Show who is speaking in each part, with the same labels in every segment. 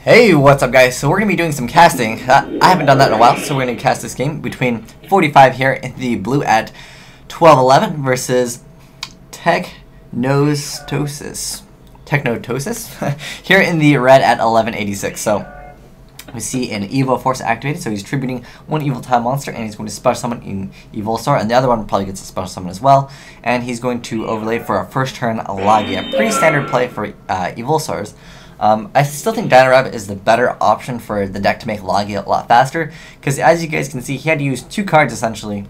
Speaker 1: Hey, what's up guys? So we're going to be doing some casting. I haven't done that in a while, so we're going to cast this game between 45 here in the blue at 12:11 versus Technotosis here in the red at 11:86. So we see an Evo Force activated, so he's tributing one Evoltile monster, and he's going to special summon in Evolsaur, and the other one probably gets a special summon as well. And he's going to overlay for a first turn Lagia. Pretty standard play for Evolsaurs. I still think Dino Rabbit is the better option for the deck to make Lagia a lot faster, because as you guys can see, he had to use 2 cards essentially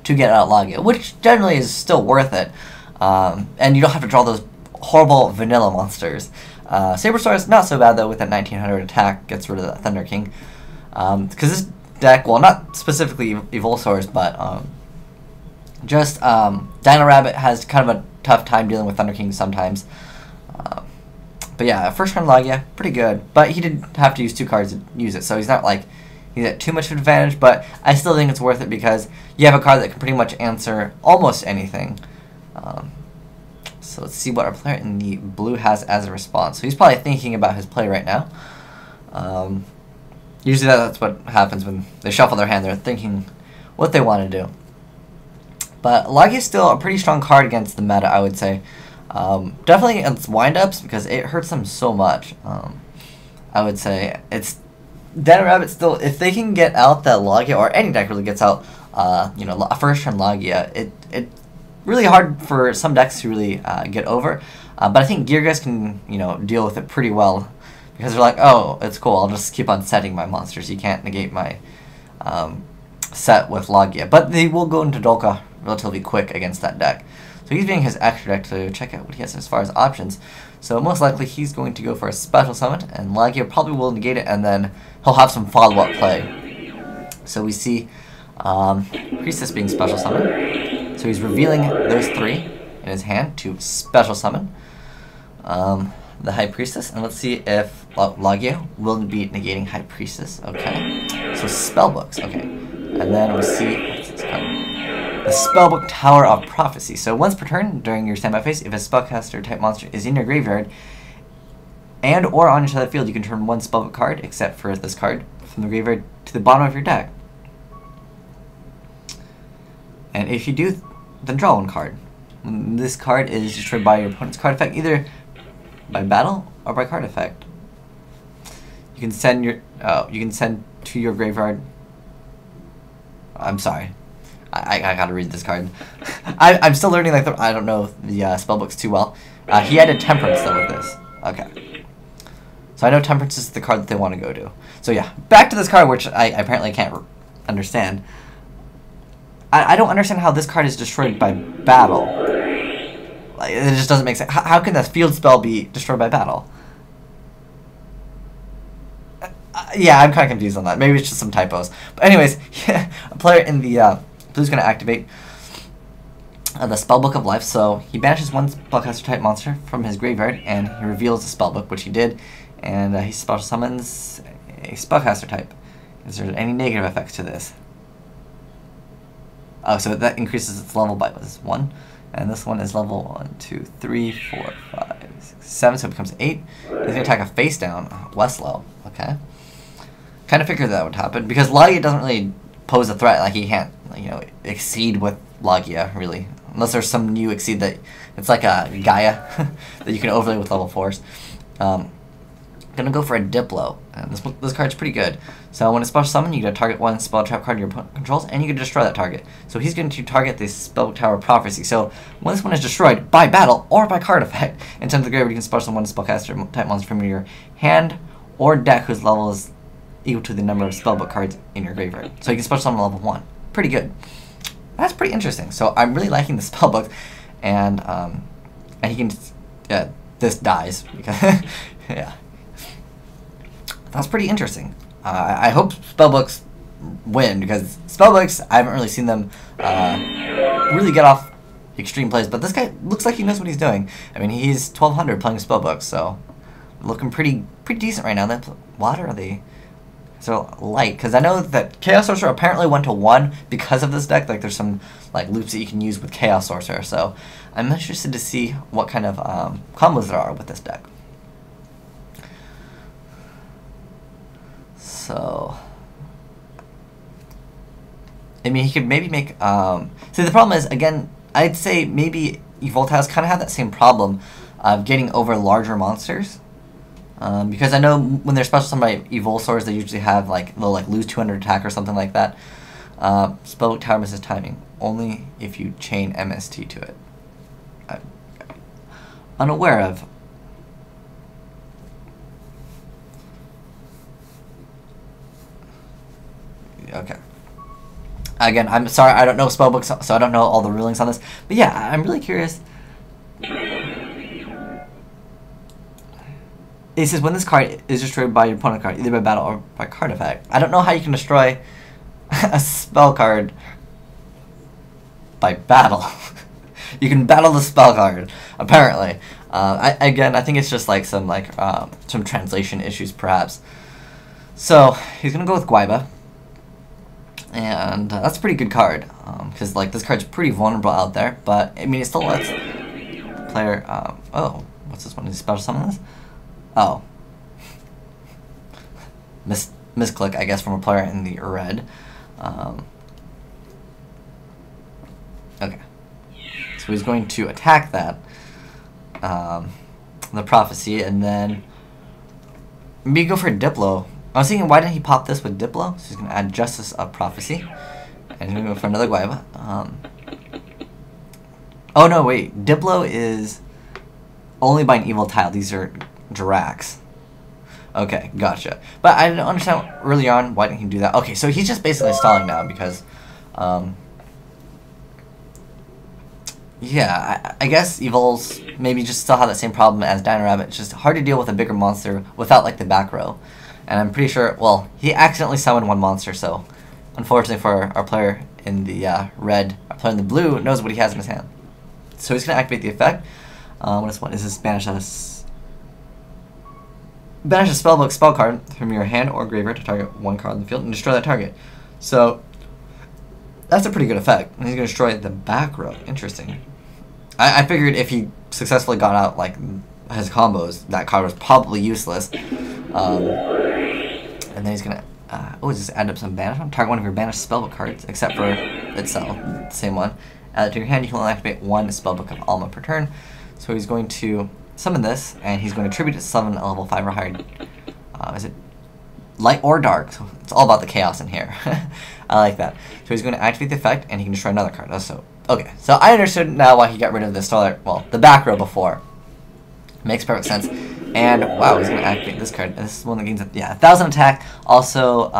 Speaker 1: to get out Lagia, which generally is still worth it. And you don't have to draw those horrible vanilla monsters. Sabersaur is not so bad though, with that 1900 attack, gets rid of the Thunder King. Because this deck, well, not specifically Evolsaurs, but just Dino Rabbit has kind of a tough time dealing with Thunder King sometimes. But yeah, first turn Lagia, pretty good. But he did have to use 2 cards to use it, so he's not like he's at too much of an advantage. But I still think it's worth it because you have a card that can pretty much answer almost anything. So let's see what our player in the blue has as a response. So he's probably thinking about his play right now. Usually that's what happens when they shuffle their hand. They're thinking what they want to do. But Lagia is still a pretty strong card against the meta, I would say. Definitely against windups because it hurts them so much. I would say it's Dino Rabbit still, if they can get out that Lagia, or any deck really gets out, you know, a first turn Lagia, it's really hard for some decks to really get over. But I think Gear guys can, you know, deal with it pretty well because they're like, oh, it's cool. I'll just keep on setting my monsters. You can't negate my set with Lagia, but they will go into Dolka relatively quick against that deck. So he's being his extra deck to check out what he has as far as options. So most likely he's going to go for a special summon, and Lagia probably will negate it, and then he'll have some follow-up play. So we see Priestess being special summoned. So he's revealing those 3 in his hand to special summon the High Priestess. And let's see if Lagia will be negating High Priestess. Okay. So Spellbooks. Okay. And then we'll see what's this card? The Spellbook Tower of Prophecy. So once per turn during your standby phase, if a spellcaster type monster is in your graveyard and or on your side of the field, you can turn 1 spellbook card, except for this card, from the graveyard to the bottom of your deck. And if you do, then draw 1 card. This card is destroyed by your opponent's card effect, either by battle or by card effect. You can send your to your graveyard. I'm sorry. I gotta read this card. I'm still learning, like, I don't know the spellbooks too well. He added Temperance, though, with this. Okay. So I know Temperance is the card that they want to go to. So yeah, back to this card, which I apparently can't understand. I don't understand how this card is destroyed by battle. Like, it just doesn't make sense. How can the field spell be destroyed by battle? Yeah, I'm kind of confused on that. Maybe it's just some typos. But anyways, yeah, a player in the blue's going to activate the Spellbook of Life. So he banishes 1 spellcaster type monster from his graveyard, and he reveals the spellbook, which he did, and he special summons a spellcaster type. Is there any negative effects to this? Oh, so that increases its level by 1, and this one is level 1, 2, 3, 4, 5, 6, 7, so it becomes 8. He's going to attack a face down Westlow. Okay. Kind of figured that would happen because Lagia doesn't really pose a threat. Like, he can't, you know, exceed with Lagia really, unless there's some new exceed that it's like a Gaia that you can overlay with level 4s. Gonna go for a Diplo, and this card's pretty good. So when it's special summon, you get to target 1 spell trap card your opponent controls, and you can destroy that target. So he's going to target the Spellbook Tower of Prophecy. So when this one is destroyed by battle or by card effect, and sent to the graveyard, you can special summon 1 spellcaster type monster from your hand or deck whose level is equal to the number of spellbook cards in your graveyard. So you can special summon level 1. Pretty good. That's pretty interesting. So I'm really liking the spellbook, and he can, yeah, this dies because yeah, that's pretty interesting. I hope spellbooks win because spellbooks, I haven't really seen them really get off extreme plays, but this guy looks like he knows what he's doing. I mean, he's 1200 playing spellbooks, so looking pretty decent right now. What are they? So light, because I know that Chaos Sorcerer apparently went to 1 because of this deck. Like, there's some like loops that you can use with Chaos Sorcerer. So I'm interested to see what kind of combos there are with this deck. So, I mean, he could maybe make, see, the problem is, again, I'd say maybe Evoltiles kind of have that same problem of getting over larger monsters. Because I know when they're special summon by Evolsaurs, they usually have, like, they'll, like, lose 200 attack or something like that. Spellbook Tower misses timing. Only if you chain MST to it. I'm unaware of. Okay. Again, I'm sorry, I don't know spellbooks, so I don't know all the rulings on this. But yeah, I'm really curious. It says when this card is destroyed by your opponent card, either by battle or by card effect. I don't know how you can destroy a spell card by battle. You can battle the spell card, apparently. Again, I think it's just like some translation issues, perhaps. So he's gonna go with Guaiba. And that's a pretty good card, because like this card's pretty vulnerable out there, but I mean it still lets the player. Oh, what's this one? Is he special summon this? Oh, misclick, I guess, from a player in the red. Okay, so he's going to attack that, the prophecy, and then maybe go for a Diplo. I was thinking, why didn't he pop this with Diplo? So he's going to add Justice of Prophecy. And he's going to go for another Guaiba. Oh, no, wait. Diplo is only by an Evoltile. These are Jiracs. Okay, gotcha. But I didn't understand early on why didn't he do that. Okay, so he's just basically stalling now because... yeah, I guess Evols maybe just still have that same problem as Dino Rabbit. It's just hard to deal with a bigger monster without, like, the back row. And I'm pretty sure, well, he accidentally summoned one monster, so unfortunately for our player in the red, our player in the blue knows what he has in his hand. So he's going to activate the effect. What is this? Banish a spellbook spell card from your hand or graveyard to target one card on the field and destroy that target. So that's a pretty good effect. And he's going to destroy the back row. Interesting. I figured if he successfully got out like his combos, that card was probably useless. And then he's gonna just add up some banishment. Target one of your banished spellbook cards, except for itself, the same one. Add it to your hand. You can only activate one spellbook of Alma per turn. So he's going to summon this, and he's going to tribute it to summon a level 5 or higher. Is it light or dark? So it's all about the chaos in here. I like that. So he's going to activate the effect, and he can destroy another card. Okay, so I understood now why he got rid of the Starlight, well, the back row before. Makes perfect sense. And wow, he's going to activate this card. This is one that gains 1,000 attack. Also,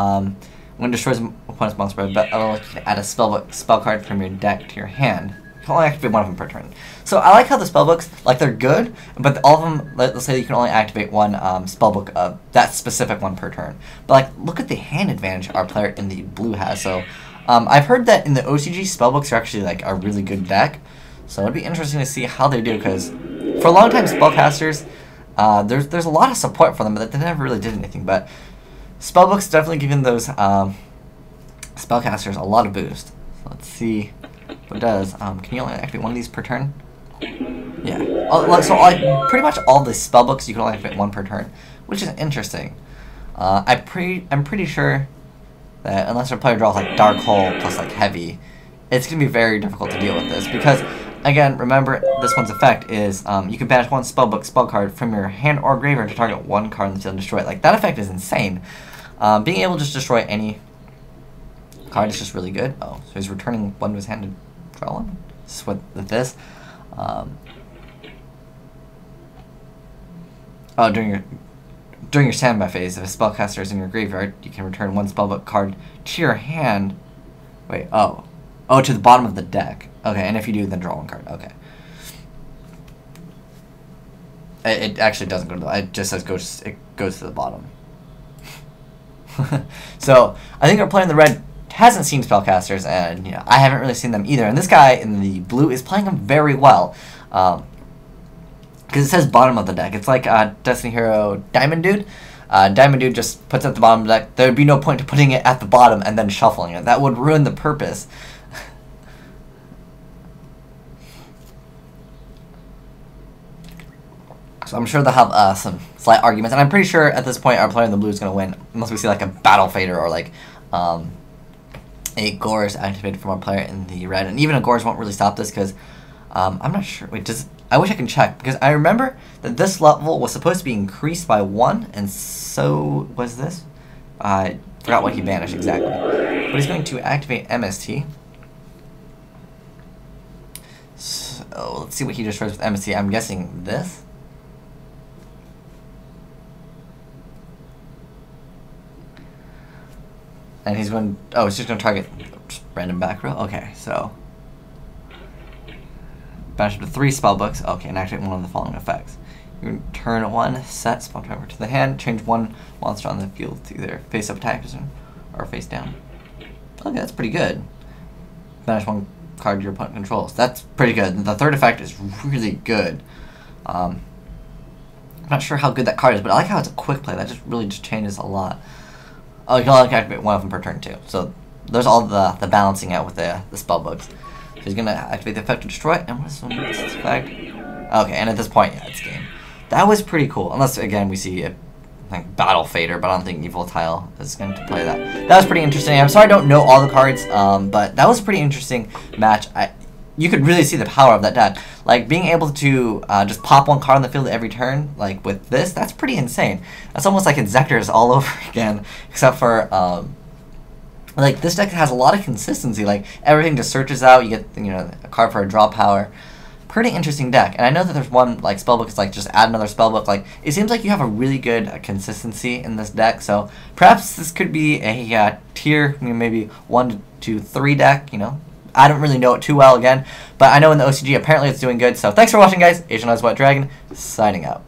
Speaker 1: when it destroys an opponent's monster, you can add a spell card from your deck to your hand. You can only activate one of them per turn. So I like how the spellbooks, like, they're good, but all of them, let's say you can only activate one spellbook of that specific one per turn. But like, look at the hand advantage our player in the blue has. So I've heard that in the OCG, spellbooks are actually like a really good deck. So it'd be interesting to see how they do, because for a long time, spellcasters, there's a lot of support for them, but they never really did anything. But spellbooks definitely giving those spellcasters a lot of boost. So let's see what it does. Can you only activate one of these per turn? Yeah. So pretty much all the spellbooks you can only activate one per turn, which is interesting. I'm pretty sure that unless our player draws like Dark Hole plus like Heavy, it's gonna be very difficult to deal with this, because again, remember this one's effect is you can banish one spellbook spell card from your hand or graveyard to target one card in the field and destroy it. Like, that effect is insane. Being able to just destroy any card is just really good. Oh, so he's returning one to his hand to draw one. This is with this. During your standby phase, if a spellcaster is in your graveyard, you can return one spellbook card to your hand. Wait, to the bottom of the deck. Okay, and if you do, then draw one card. Okay. It actually doesn't go to the... It just says it goes to the bottom. So, I think our player in the red hasn't seen spellcasters, and I haven't really seen them either. And this guy in the blue is playing them very well. Because it says bottom of the deck. It's like Destiny Hero Diamond Dude. Diamond Dude just puts it at the bottom of the deck. There would be no point to putting it at the bottom and then shuffling it. That would ruin the purpose. So I'm sure they'll have some slight arguments, and I'm pretty sure at this point our player in the blue is going to win, unless we see like a Battle Fader or like a Gorz activated from our player in the red, and even a Gorz won't really stop this because I'm not sure. Wait, I wish I can check because I remember that this level was supposed to be increased by 1, and so was this. I forgot what he banished exactly, but he's going to activate MST. So let's see what he destroys with MST. I'm guessing this. And he's going. Oh, it's just going to target random back row. Okay, so banish up to 3 spellbooks. Okay, and activate one of the following effects. You can turn 1, set spell timer to the hand, change 1 monster on the field to either face up attack position or face down. Okay, that's pretty good. Banish 1 card your opponent controls. That's pretty good. The third effect is really good. I'm not sure how good that card is, but I like how it's a quick play. That just really just changes a lot. Oh, you can only activate 1 of them per turn too. So there's all the balancing out with the spellbooks. So he's gonna activate the effect to destroy. And what is this effect? Okay, and at this point, yeah, it's game. That was pretty cool. Unless again we see a like Battle Fader, but I don't think Evoltile is going to play that. That was pretty interesting. I'm sorry I don't know all the cards, but that was a pretty interesting match. You could really see the power of that deck. Like, being able to just pop 1 card on the field every turn, like with this, that's pretty insane. That's almost like Inzectors all over again, except for, like, this deck has a lot of consistency. Like, everything just searches out, you get, you know, a card for a draw power. Pretty interesting deck. And I know that there's one, like, spellbook is like, just add another spellbook. Like, it seems like you have a really good consistency in this deck, so perhaps this could be a tier, you know, maybe 1 to 3 deck, you know. I don't really know it too well again, but I know in the OCG apparently it's doing good. So thanks for watching, guys. Asian Eyes White Dragon, signing out.